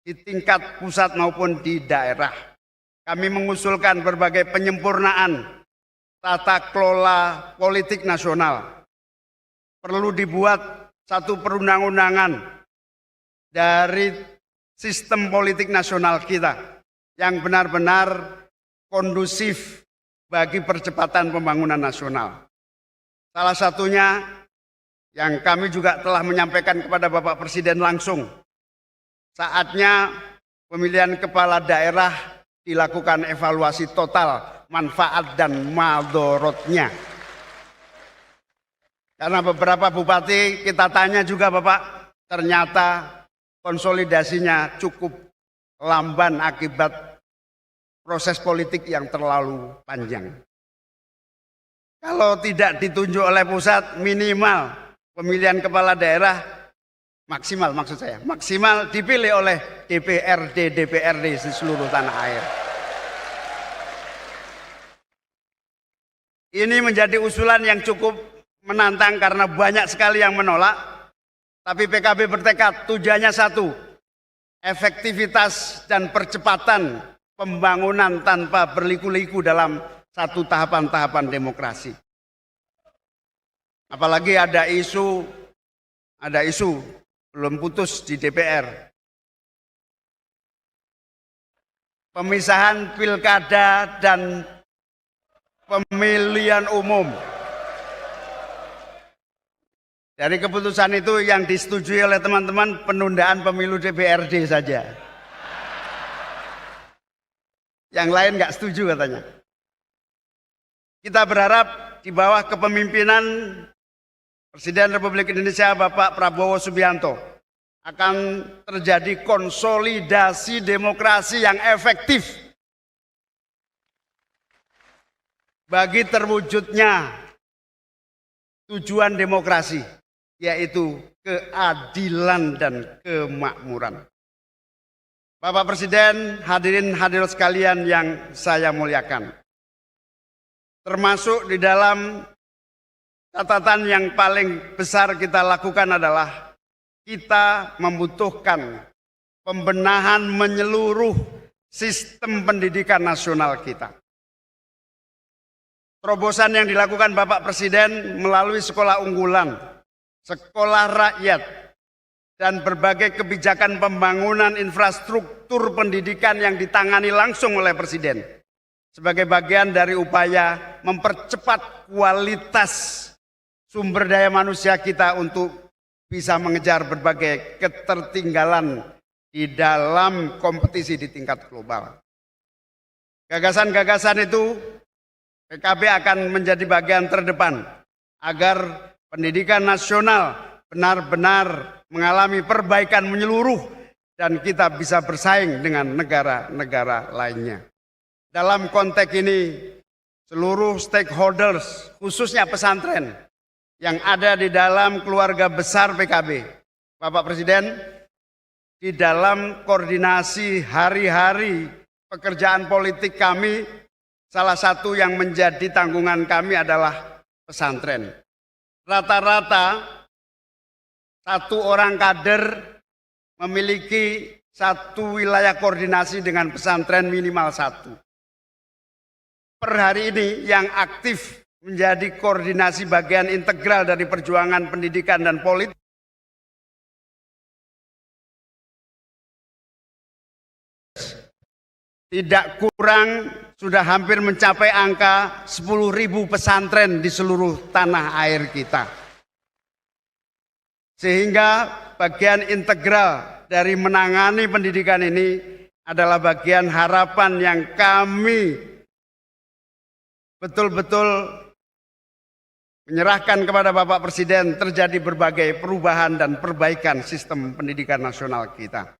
di tingkat pusat maupun di daerah. Kami mengusulkan berbagai penyempurnaan tata kelola politik nasional. Perlu dibuat satu perundang-undangan dari sistem politik nasional kita yang benar-benar kondusif bagi percepatan pembangunan nasional. Salah satunya yang kami juga telah menyampaikan kepada Bapak Presiden langsung, saatnya pemilihan kepala daerah dilakukan evaluasi total manfaat dan madorotnya. Karena beberapa bupati kita tanya juga Bapak, ternyata konsolidasinya cukup lamban akibat proses politik yang terlalu panjang. Kalau tidak ditunjuk oleh pusat, minimal pemilihan kepala daerah maksimal, maksud saya, maksimal dipilih oleh DPRD di seluruh tanah air. Ini menjadi usulan yang cukup menantang karena banyak sekali yang menolak, tapi PKB bertekad tujuannya satu, efektivitas dan percepatan pembangunan tanpa berliku-liku dalam satu tahapan-tahapan demokrasi. Apalagi ada isu belum putus di DPR. Pemisahan pilkada dan pemilihan umum. Dari keputusan itu yang disetujui oleh teman-teman penundaan pemilu DPRD saja. Yang lain nggak setuju katanya. Kita berharap di bawah kepemimpinan Presiden Republik Indonesia Bapak Prabowo Subianto akan terjadi konsolidasi demokrasi yang efektif bagi terwujudnya tujuan demokrasi, yaitu keadilan dan kemakmuran. Bapak Presiden, hadirin sekalian yang saya muliakan, termasuk di dalam catatan yang paling besar kita lakukan adalah kita membutuhkan pembenahan menyeluruh sistem pendidikan nasional kita. Terobosan yang dilakukan Bapak Presiden melalui sekolah unggulan, sekolah rakyat, dan berbagai kebijakan pembangunan infrastruktur pendidikan yang ditangani langsung oleh Presiden sebagai bagian dari upaya mempercepat kualitas sumber daya manusia kita untuk bisa mengejar berbagai ketertinggalan di dalam kompetisi di tingkat global. Gagasan-gagasan itu PKB akan menjadi bagian terdepan agar pendidikan nasional benar-benar mengalami perbaikan menyeluruh dan kita bisa bersaing dengan negara-negara lainnya. Dalam konteks ini, seluruh stakeholders, khususnya pesantren, yang ada di dalam keluarga besar PKB, Bapak Presiden, di dalam koordinasi hari-hari pekerjaan politik kami, salah satu yang menjadi tanggungan kami adalah pesantren. Rata-rata satu orang kader memiliki satu wilayah koordinasi dengan pesantren minimal satu. Per hari ini yang aktif menjadi koordinasi bagian integral dari perjuangan pendidikan dan politik tidak kurang sudah hampir mencapai angka 10.000 pesantren di seluruh tanah air kita. Sehingga bagian integral dari menangani pendidikan ini adalah bagian harapan yang kami betul-betul menyerahkan kepada Bapak Presiden terjadi berbagai perubahan dan perbaikan sistem pendidikan nasional kita.